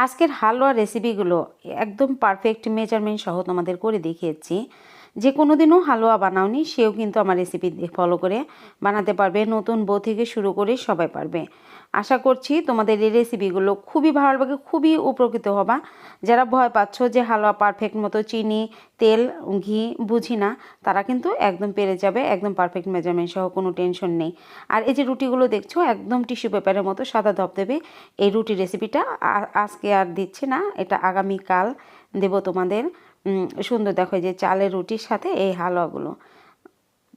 আজকের হালুয়া রেসিপিগুলো একদম পারফেক্ট মেজারমেন্ট সহ তোমাদের করে দেখিয়েছি। যে কোনো দিনও হালুয়া বানাওনি সেও কিন্তু আমার রেসিপি ফলো করে বানাতে পারবে। নতুন বউ থেকে শুরু করে সবাই পারবে। আশা করছি তোমাদের এই রেসিপিগুলো খুবই ভালো লাগে, খুবই উপকৃত হবা। যারা ভয় পাচ্ছ যে হালুয়া পারফেক্ট মতো চিনি, তেল, ঘি বুঝি না, তারা কিন্তু একদম পেরে যাবে। একদম পারফেক্ট মেজারমেন্ট সহ, কোনো টেনশন নেই। আর এই যে রুটিগুলো দেখছো একদম টিস্যু পেপারের মতো সাদা ধবধবে, এই রুটি রেসিপিটা আজকে আর দিচ্ছি না, এটা আগামীকাল দেব তোমাদের। সুন্দর দেখো যে চালের রুটির সাথে এই হালুয়াগুলো।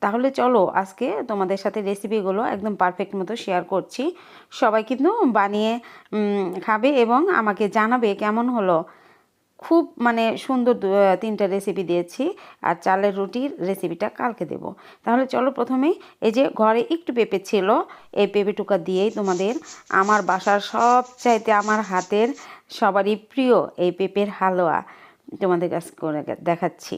তাহলে চলো আজকে তোমাদের সাথে রেসিপিগুলো একদম পারফেক্ট মতো শেয়ার করছি। সবাই কিন্তু বানিয়ে খাবে এবং আমাকে জানাবে কেমন হলো। খুব সুন্দর 3টা রেসিপি দিয়েছি, আর চালের রুটির রেসিপিটা কালকে দেব। তাহলে চলো প্রথমেই এই যে ঘরে একটু পেঁপে ছিল, এই পেঁপে টুকা দিয়েই তোমাদের আমার বাসার সবচাইতে আমার হাতের সবারই প্রিয় এই পেঁপের হালুয়া তোমাদের কাছে করে দেখাচ্ছি।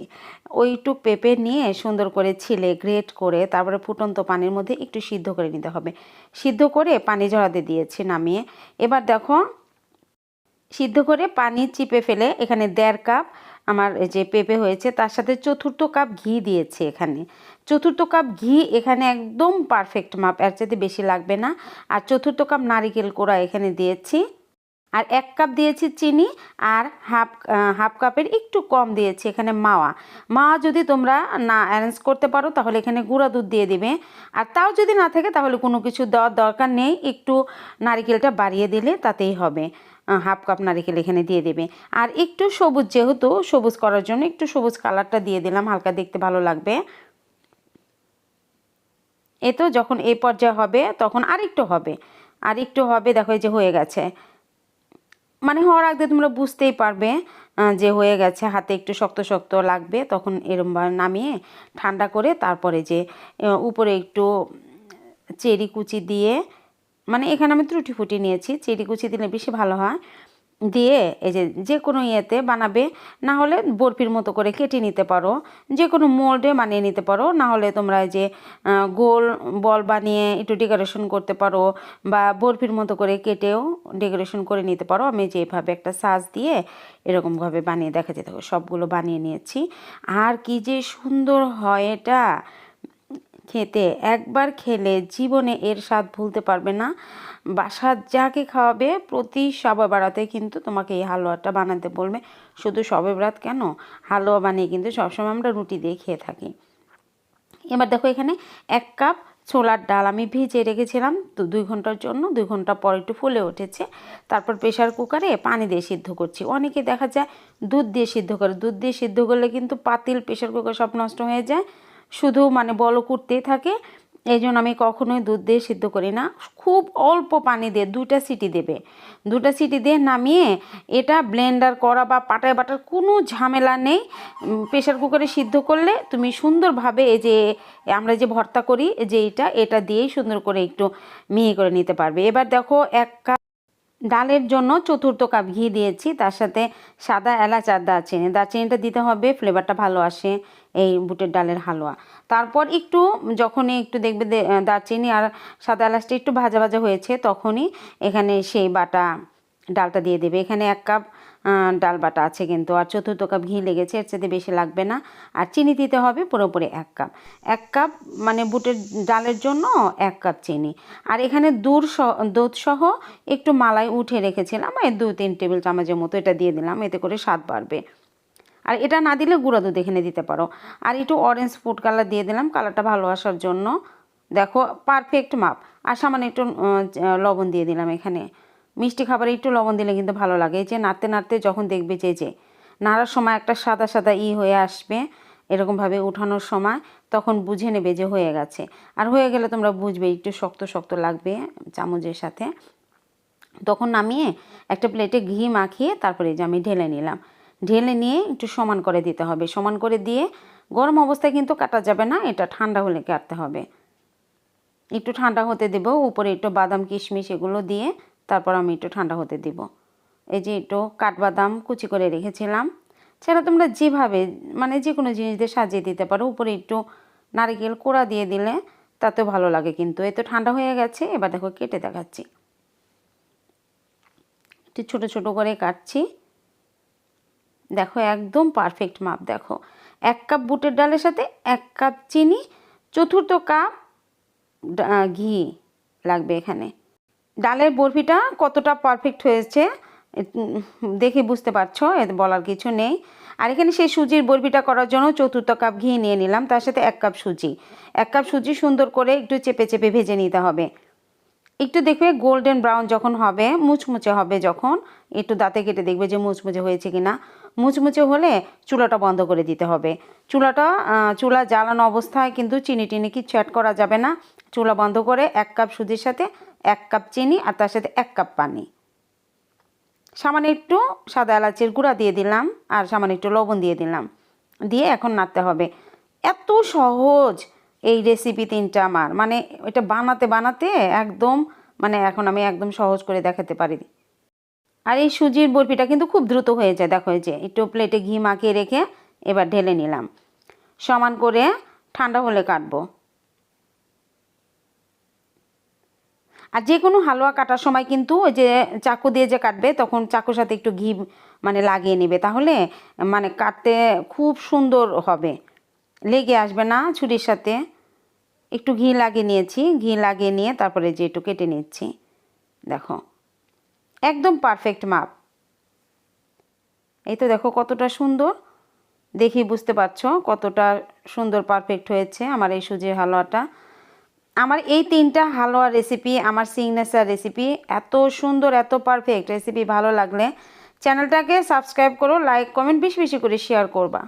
ওইটুক পেঁপে নিয়ে সুন্দর করে ছিলে গ্রেট করে তারপরে ফুটন্ত পানির মধ্যে একটু সিদ্ধ করে নিতে হবে। সিদ্ধ করে পানি ঝরাতে দিয়েছি নামিয়ে। এবার দেখো সিদ্ধ করে পানি চিপে ফেলে এখানে 1.5 কাপ আমার যে পেঁপে হয়েছে, তার সাথে 1/4 কাপ ঘি দিয়েছি এখানে। 1/4 কাপ ঘি এখানে একদম পারফেক্ট মাপ, এর চাইতে বেশি লাগবে না। আর 1/4 কাপ নারিকেল কোড়া এখানে দিয়েছি। আর 1 কাপ দিয়েছি চিনি, আর হাফ কাপের একটু কম দিয়েছি এখানে মাওয়া। মাওয়া যদি তোমরা না অ্যারেঞ্জ করতে পারো তাহলে এখানে গুঁড়া দুধ দিয়ে দিবে। আর তাও যদি না থাকে তাহলে কোনো কিছু দেওয়ার দরকার নেই, একটু নারিকেলটা বাড়িয়ে দিলে তাতেই হবে। হাফ কাপ নারিকেল এখানে দিয়ে দেবে। আর একটু সবুজ, যেহেতু সবুজ করার জন্য একটু সবুজ কালারটা দিয়ে দিলাম, হালকা দেখতে ভালো লাগবে। এ তো যখন এই পর্যায়ে হবে তখন আরেকটু হবে, দেখো এই যে হয়ে গেছে। হওয়ার আগে তোমরা বুঝতেই পারবে যে হয়ে গেছে, হাতে একটু শক্ত শক্ত লাগবে, তখন এরমভাবে নামিয়ে ঠান্ডা করে তারপরে যে উপরে একটু চেরি কুচি দিয়ে, এখানে আমি ত্রুটি ফুটি নিয়েছি, চেরি কুচি দিলে বেশি ভালো হয়, দিয়ে এই যে কোনো ইয়েতে বানাবে। না হলে বরফির মতো করে কেটে নিতে পারো, যে কোনো মোল্ডে বানিয়ে নিতে পারো। না হলে তোমরা যে গোল বল বানিয়ে একটু ডেকোরেশন করতে পারো, বা বরফির মতো করে কেটেও ডেকোরেশন করে নিতে পারো। আমি যেভাবে একটা সাজ দিয়ে এরকমভাবে বানিয়ে দেখা যেতে হবে, সবগুলো বানিয়ে নিয়েছি। আর কি যে সুন্দর হয় এটা খেতে, একবার খেলে জীবনে এর স্বাদ ভুলতে পারবে না। বাসার যাকে খাওয়াবে প্রতি শবে বরাতে কিন্তু তোমাকে এই হালুয়াটা বানাতে বলবে। শুধু শবে বরাত কেন, হালুয়া বানিয়ে কিন্তু সবসময় আমরা রুটি দিয়ে খেয়ে থাকি। এবার দেখো এখানে 1 কাপ ছোলার ডাল আমি ভিজিয়ে রেখেছিলাম তো 2 ঘন্টার জন্য। 2 ঘন্টা পর একটু ফুলে উঠেছে। তারপর প্রেশার কুকারে পানি দিয়ে সিদ্ধ করছি। অনেকে দেখা যায় দুধ দিয়ে সিদ্ধ করে, দুধ দিয়ে সিদ্ধ করলে কিন্তু পাতিল, প্রেশার কুকার সব নষ্ট হয়ে যায়, শুধু বলক উঠতেই থাকে। এই জন্য আমি কখনোই দুধ দিয়ে সিদ্ধ করি না। খুব অল্প পানি দিয়ে 2টা সিটি দেবে, 2টা সিটি দিয়ে নামিয়ে এটা ব্লেন্ডার করা বা পাটায় বাটার কোনো ঝামেলা নেই। প্রেশার কুকারে সিদ্ধ করলে তুমি সুন্দরভাবে এই যে আমরা যে ভর্তা করি যে এটা দিয়েই সুন্দর করে একটু মিহি করে নিতে পারবে। এবার দেখো 1 কাপ ডালের জন্য 1/4 কাপ ঘি দিয়েছি, তার সাথে সাদা এলাচ আর দারচিনি, দারচিনিটা দিতে হবে, ফ্লেভারটা ভালো আসে এই বুটের ডালের হালুয়া। তারপর একটু যখনই একটু দেখবে দারচিনি আর সাদা এলাচটা একটু ভাজা ভাজা হয়েছে, তখনই এখানে সেই বাটা ডালটা দিয়ে দেবে। এখানে 1 কাপ ডাল বাটা আছে কিন্তু, আর 1/4 কাপ ঘি লেগেছে, এর সাথে বেশি লাগবে না। আর চিনি দিতে হবে পুরোপুরি 1 কাপ। 1 কাপ বুটের ডালের জন্য 1 কাপ চিনি। আর এখানে দুধ সহ একটু মালাই উঠে রেখেছিলাম, এই 2-3 টেবিল চামচের মতো এটা দিয়ে দিলাম, এতে করে স্বাদ বাড়বে। আর এটা না দিলে গুঁড়া দুধ এখানে দিতে পারো। আর একটু অরেঞ্জ ফুড কালার দিয়ে দিলাম, কালারটা ভালো আসার জন্য। দেখো পারফেক্ট মাপ। আর সামান্য একটু লবণ দিয়ে দিলাম এখানে। মিষ্টি খাবারে একটু লবণ দিলে কিন্তু ভালো লাগে। এই যে নাড়তে নাড়তে যখন দেখবে যে নাড়ার সময় একটা সাদা সাদা হয়ে আসবে, এরকমভাবে উঠানোর সময়, তখন বুঝে নেবে যে হয়ে গেছে। আর হয়ে গেলে তোমরা বুঝবে একটু শক্ত শক্ত লাগবে চামচের সাথে, তখন নামিয়ে একটা প্লেটে ঘি মাখিয়ে তারপরে যে আমি ঢেলে নিলাম। ঢেলে নিয়ে একটু সমান করে দিতে হবে, সমান করে দিয়ে গরম অবস্থায় কিন্তু কাটা যাবে না, এটা ঠান্ডা হলে কাটতে হবে। একটু ঠান্ডা হতে দেব, উপরে একটু বাদাম কিশমিশ এগুলো দিয়ে তারপর আমি একটু ঠান্ডা হতে দেব। এই যে একটু কাঠবাদাম কুচি করে রেখেছিলাম, সেটা তোমরা যেভাবে যে কোনো জিনিস দিয়ে সাজিয়ে দিতে পারো। উপরে একটু নারকেল কোড়া দিয়ে দিলে তাতেও ভালো লাগে। কিন্তু এ তো ঠান্ডা হয়ে গেছে, এবার দেখো কেটে দেখাচ্ছি। একটু ছোটো ছোটো করে কাটছি। দেখো একদম পারফেক্ট মাপ। দেখো 1 কাপ বুটের ডালের সাথে 1 কাপ চিনি, 1/4 কাপ ঘি লাগবে এখানে। ডালের বরফিটা কতটা পারফেক্ট হয়েছে দেখে বুঝতে পারছো, এতে বলার কিছু নেই। আর এখানে সেই সুজির বরফিটা করার জন্য 1/4 কাপ ঘি নিয়ে নিলাম, তার সাথে 1 কাপ সুজি। 1 কাপ সুজি সুন্দর করে একটু চেপে চেপে ভেজে নিতে হবে। একটু দেখবে গোল্ডেন ব্রাউন যখন হবে, মুচমুচে হবে যখন, একটু দাঁতে কেটে দেখবে যে মুচমুচে হয়েছে কিনা। মুচমুচে হলে চুলাটা বন্ধ করে দিতে হবে। চুলা জ্বালানো অবস্থায় কিন্তু চিনি টিনি কিচ্ছু অ্যাড করা যাবে না। চুলা বন্ধ করে 1 কাপ সুজির সাথে 1 কাপ চিনি আর তার সাথে 1 কাপ পানি, সামান্য একটু সাদা এলাচের গুঁড়া দিয়ে দিলাম আর সামান্য একটু লবণ দিয়ে দিলাম, দিয়ে এখন নাড়তে হবে। এত সহজ এই রেসিপি 3টা আমার, মানে এটা বানাতে বানাতে একদম মানে এখন আমি একদম সহজ করে দেখাতে পারি। আর এই সুজির বরফিটা কিন্তু খুব দ্রুত হয়ে যায়। দেখো এই যে একটু প্লেটে ঘি মাখিয়ে রেখে এবার ঢেলে নিলাম। সমান করে ঠান্ডা হলে কাটবো। আর যে কোনো হালুয়া কাটার সময় কিন্তু ওই যে চাকু দিয়ে যে কাটবে তখন চাকুর সাথে একটু ঘি মানে লাগিয়ে নেবে, তাহলে মানে কাটতে খুব সুন্দর হবে, লেগে আসবে না ছুরির সাথে। একটু ঘি লাগিয়ে নিয়েছি, ঘি লাগিয়ে নিয়ে তারপরে যে একটু কেটে নিচ্ছি। দেখো একদম পারফেক্ট মাপ। এই তো দেখো কতটা সুন্দর, দেখি বুঝতে পারছো কতটা সুন্দর পারফেক্ট হয়েছে আমার এই সুজির হালুয়াটা। আমার এই 3টা হালুয়া রেসিপি আমার সিগনেচার রেসিপি, এত সুন্দর এত পারফেক্ট রেসিপি ভালো লাগলে চ্যানেলটাকে সাবস্ক্রাইব করো, লাইক কমেন্ট বেশি বেশি করে শেয়ার করবা।